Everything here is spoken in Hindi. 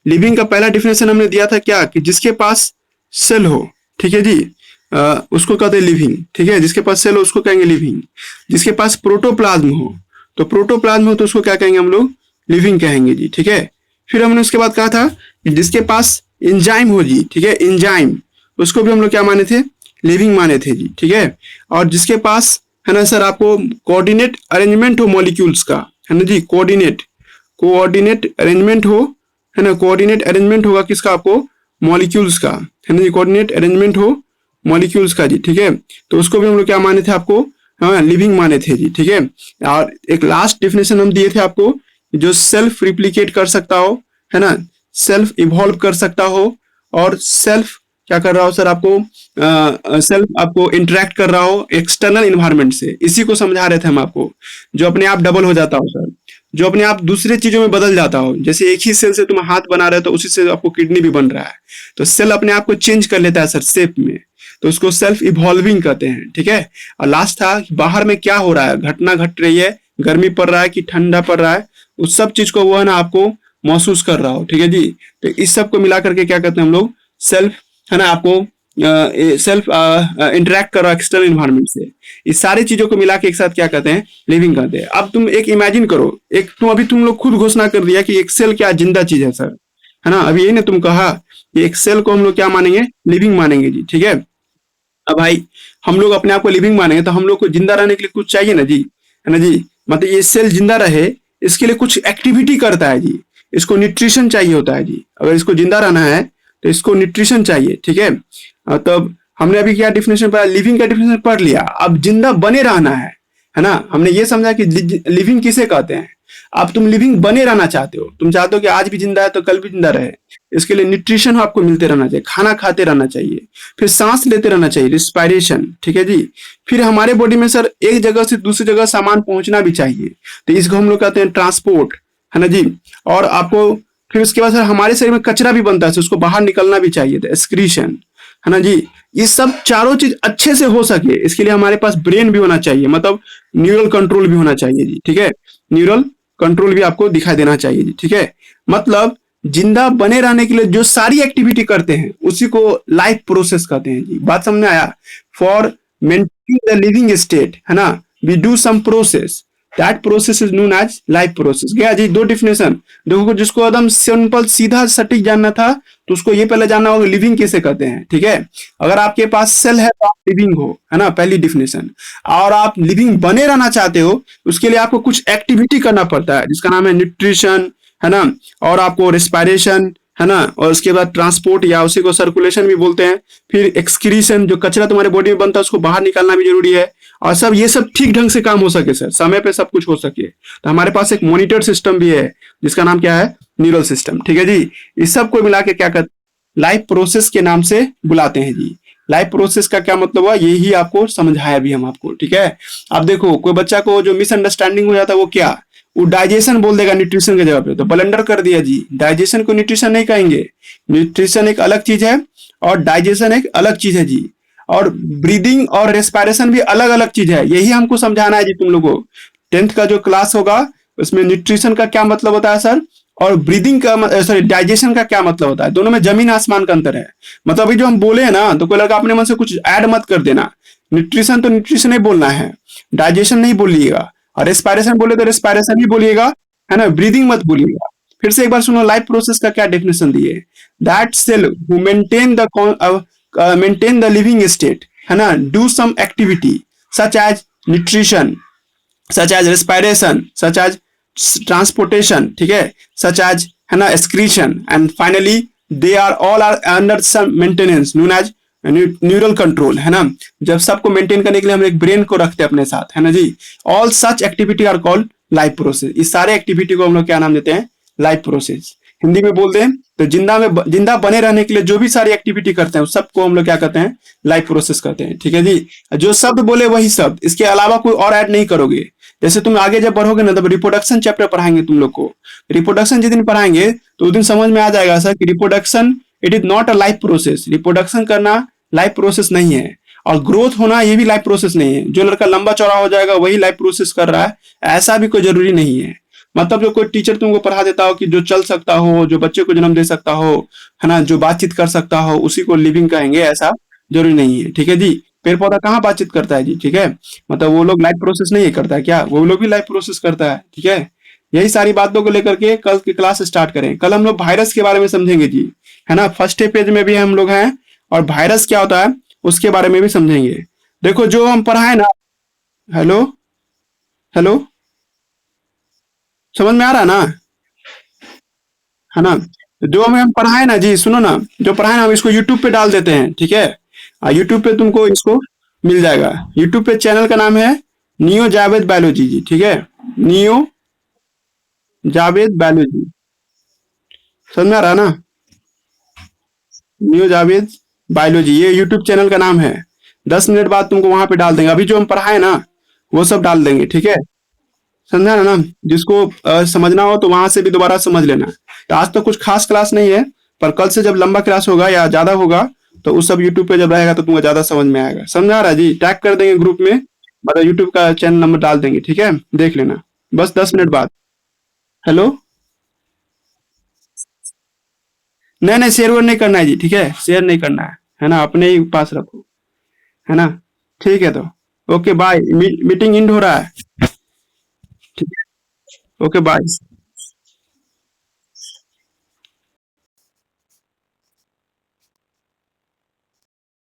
लिविंग का पहला डिफिनेशन हमने दिया था क्या, कि जिसके पास सेल हो, ठीक है जी, उसको कहते हैं लिविंग, ठीक है, जिसके पास सेल हो उसको कहेंगे लिविंग। जिसके पास प्रोटोप्लाज्म हो, तो प्रोटोप्लाज्म हो तो उसको क्या कहेंगे हम लोग, लिविंग कहेंगे जी, ठीक है। फिर हमने उसके बाद कहा था कि जिसके पास एंजाइम हो जी, ठीक है, एंजाइम, उसको भी हम लोग क्या माने थे, लिविंग माने थे जी, ठीक है। और जिसके पास है ना सर आपको कोऑर्डिनेट अरेंजमेंट हो मॉलिक्यूल्स का, है ना जी, कोऑर्डिनेट कोऑर्डिनेट अरेंजमेंट हो, है ना, कोऑर्डिनेट अरेंजमेंट होगा किसका, आपको मॉलिक्यूल्स का, है ना जी, कोऑर्डिनेट अरेंजमेंट हो मॉलिक्यूल्स का जी, ठीक है। तो उसको भी हम लोग क्या माने थे आपको, हाँ, लिविंग माने थे जी, ठीक है। और एक लास्ट डेफिनेशन हम दिए थे आपको, जो सेल्फ रिप्लिकेट कर सकता हो, है ना, सेल्फ इवॉल्व कर सकता हो, और सेल्फ क्या कर रहा हो सर आपको, सेल्फ आपको इंटरेक्ट कर रहा हो एक्सटर्नल इन्वायरमेंट से, इसी को समझा रहे थे हम आपको। जो अपने आप डबल हो जाता हो सर, जो अपने आप दूसरे चीजों में बदल जाता हो, जैसे एक ही सेल से तुम हाथ बना रहे हो तो उसी से आपको किडनी भी बन रहा है, तो सेल अपने आप को चेंज कर लेता है सर शेप में, तो उसको सेल्फ इवॉल्विंग कहते हैं, ठीक है। और लास्ट था कि बाहर में क्या हो रहा है, घटना घट रही है, गर्मी पड़ रहा है कि ठंडा पड़ रहा है, उस सब चीज को वो है ना आपको महसूस कर रहा हो, ठीक है जी। तो इस सब को मिला करके क्या कहते हैं हम लोग, सेल्फ, है ना, आपको सेल्फ इंटरेक्ट कर रहा है एक्सटर्नल इन्वायरमेंट से, इस सारी चीजों को मिला के एक साथ क्या कहते हैं, लिविंग कहते हैं। अब तुम एक इमेजिन करो, एक तुम लोग खुद घोषणा कर दिया कि एक सेल क्या जिंदा चीज है सर, है ना, अभी यही ना तुम कहा कि एक सेल को हम लोग क्या मानेंगे, लिविंग मानेंगे जी, ठीक है। अब भाई हम लोग अपने आप को लिविंग मानेंगे तो हम लोग को जिंदा रहने के लिए कुछ चाहिए ना जी, है ना जी, मतलब ये सेल जिंदा रहे इसके लिए कुछ एक्टिविटी करता है जी, इसको न्यूट्रिशन चाहिए होता है जी, अगर इसको जिंदा रहना है तो इसको न्यूट्रिशन चाहिए, ठीक है। तब हमने अभी क्या डिफिनेशन पढ़ा, लिविंग का डिफिनेशन पढ़ लिया, अब जिंदा बने रहना है ना, हमने ये समझा कि लिविंग किसे कहते हैं। अब तुम लिविंग बने रहना चाहते हो, तुम चाहते हो कि आज भी जिंदा है तो कल भी जिंदा रहे, इसके लिए न्यूट्रिशन आपको मिलते रहना चाहिए, खाना खाते रहना चाहिए, फिर सांस लेते रहना चाहिए, रिस्पायरेशन, ठीक है जी। फिर हमारे बॉडी में सर एक जगह से दूसरी जगह सामान पहुंचना भी चाहिए, तो इसको हम लोग कहते हैं ट्रांसपोर्ट, है ना जी। और आपको फिर उसके बाद सर हमारे शरीर में कचरा भी बनता है, उसको बाहर निकलना भी चाहिए, तो एक्सक्रीशन, है ना जी। ये सब चारों चीज अच्छे से हो सके इसके लिए हमारे पास ब्रेन भी होना चाहिए, मतलब न्यूरल कंट्रोल भी होना चाहिए जी, ठीक है, न्यूरल कंट्रोल भी आपको दिखाई देना चाहिए जी, ठीक है। मतलब जिंदा बने रहने के लिए जो सारी एक्टिविटी करते हैं उसी को लाइफ प्रोसेस कहते हैं जी, बात समझ में आया। For maintaining the living state, है ना, we do some process, that process is known as life process. गया जी दो डिफिनेशन, देखो जिसको एकदम सिंपल सीधा सटीक जानना था तो उसको ये पहले जानना होगा लिविंग किसे कहते हैं, ठीक है। अगर आपके पास सेल है तो आप लिविंग हो, है ना, पहली डिफिनेशन। और आप लिविंग बने रहना चाहते हो उसके लिए आपको कुछ एक्टिविटी करना पड़ता है जिसका नाम है न्यूट्रिशन, है ना, और आपको रेस्पायरेशन, है ना, और उसके बाद ट्रांसपोर्ट या उसी को सर्कुलेशन भी बोलते हैं। फिर एक्सक्रीशन, जो कचरा तुम्हारे बॉडी में बनता है उसको बाहर निकालना भी जरूरी है। और सब ये सब ठीक ढंग से काम हो सके सर, समय पे सब कुछ हो सके, तो हमारे पास एक मॉनिटर सिस्टम भी है जिसका नाम क्या है, न्यूरल सिस्टम, ठीक है जी। इस सब को मिला के क्या कहते हैं, लाइफ प्रोसेस के नाम से बुलाते हैं जी। लाइफ प्रोसेस का क्या मतलब हुआ, यही आपको समझाया भी हम आपको, ठीक है। अब देखो कोई बच्चा को जो मिसअंडरस्टैंडिंग हो जाता है वो क्या, वो डाइजेशन बोल देगा न्यूट्रिशन के जगह पे, तो ब्लंडर कर दिया जी, डाइजेशन को न्यूट्रिशन नहीं कहेंगे, न्यूट्रिशन एक अलग चीज है और डाइजेशन एक अलग चीज है जी। और ब्रीदिंग और रेस्पायरेशन भी अलग अलग चीज है, यही हमको समझाना है जी तुम लोगों को। 10th का जो क्लास होगा उसमें न्यूट्रिशन का क्या मतलब होता है सर, और ब्रीदिंग का सॉरी डाइजेशन का क्या मतलब होता है, दोनों में जमीन आसमान का अंतर है। मतलब अभी जो हम बोले हैं ना, तो कोई लड़का अपने मन से कुछ ऐड मत कर देना, न्यूट्रिशन तो न्यूट्रिशन ही बोलना है, डाइजेशन नहीं बोलिएगा, और रेस्पायरेशन बोले तो रेस्पायरेशन ही बोलिएगा, है ना, ब्रीदिंग मत बोलिएगा। फिर से एक बार सुनो, लाइफ प्रोसेस का क्या डेफिनेशन दिए, that cell who maintain the living state, है ना, do some activity such as nutrition, such as respiration, such as transportation, ठीक है, सच एज, है ना, excretion, and finally they are all are under some maintenance known as neural control, है ना। जब सबको मेंटेन करने के लिए हम एक ब्रेन को रखते हैं अपने साथ, है ना जी। All such activity are called life process, इस सारे एक्टिविटी को हम लोग क्या नाम देते हैं, लाइफ प्रोसेस। हिंदी में बोलते हैं तो जिंदा बने रहने के लिए जो भी सारी एक्टिविटी करते हैं उस सबको हम लोग क्या कहते हैं, लाइफ प्रोसेस कहते हैं, ठीक है जी। जो शब्द बोले वही शब्द, इसके अलावा कोई और ऐड नहीं करोगे। जैसे तुम आगे जब बढ़ोगे ना तब रिप्रोडक्शन चैप्टर पढ़ाएंगे तुम लोग को, रिप्रोडक्शन जिस दिन पढ़ाएंगे तो उस दिन समझ में आ जाएगा सर कि reproduction it is not a life process, reproduction करना लाइफ प्रोसेस नहीं है, और ग्रोथ होना ये भी लाइफ प्रोसेस नहीं है। जो लड़का लंबा चौड़ा हो जाएगा वही लाइफ प्रोसेस कर रहा है, ऐसा भी कोई जरूरी नहीं है। मतलब जो कोई टीचर तुमको पढ़ा देता हो कि जो चल सकता हो, जो बच्चे को जन्म दे सकता हो, है ना, जो बातचीत कर सकता हो, उसी को लिविंग कहेंगे, ऐसा जरूरी नहीं है, ठीक है जी। पेड़ पौधा कहाँ बातचीत करता है जी, ठीक है। मतलब वो लोग लाइफ प्रोसेस नहीं करता है क्या, वो लोग भी लाइफ प्रोसेस करता है, ठीक है। यही सारी बातों को लेकर के कल की क्लास स्टार्ट करें। कल हम लोग वायरस के बारे में समझेंगे जी, है ना, फर्स्ट पेज में भी हम लोग हैं, और वायरस क्या होता है उसके बारे में भी समझेंगे। देखो जो हम पढ़ाए ना, हेलो, हेलो, समझ में आ रहा है ना, है ना। जो हमें हम पढ़ाए ना जी, सुनो ना, जो पढ़ाए ना हम इसको यूट्यूब पे डाल देते हैं, ठीक है। यूट्यूब पे तुमको इसको मिल जाएगा। यूट्यूब पे चैनल का नाम है नियो जावेद बायोलॉजी जी, ठीक है। नियो जावेद बायोलॉजी, समझ में आ रहा है ना। नियो जावेद बायोलॉजी, ये यूट्यूब चैनल का नाम है। 10 मिनट बाद तुमको वहां पे डाल देंगे, अभी जो हम पढ़ाए ना वो सब डाल देंगे, ठीक है। समझा ना। जिसको समझना हो तो वहां से भी दोबारा समझ लेना। तो आज तो कुछ खास क्लास नहीं है, पर कल से जब लंबा क्लास होगा या ज्यादा होगा तो उस सब यूट्यूब पे जब रहेगा तो तुमको ज्यादा समझ में आएगा। समझ आ रहा है जी, टैग कर देंगे ग्रुप में, मतलब यूट्यूब का चैनल नंबर डाल देंगे, ठीक है। देख लेना बस 10 मिनट बाद। हेलो, नहीं नहीं, शेयर वेयर नहीं करना है जी, ठीक है, शेयर नहीं करना है ना, अपने ही पास रखो, है ना। ठीक है तो ओके बाय, मीटिंग इंड हो रहा है। ठीक है, ओके बाय।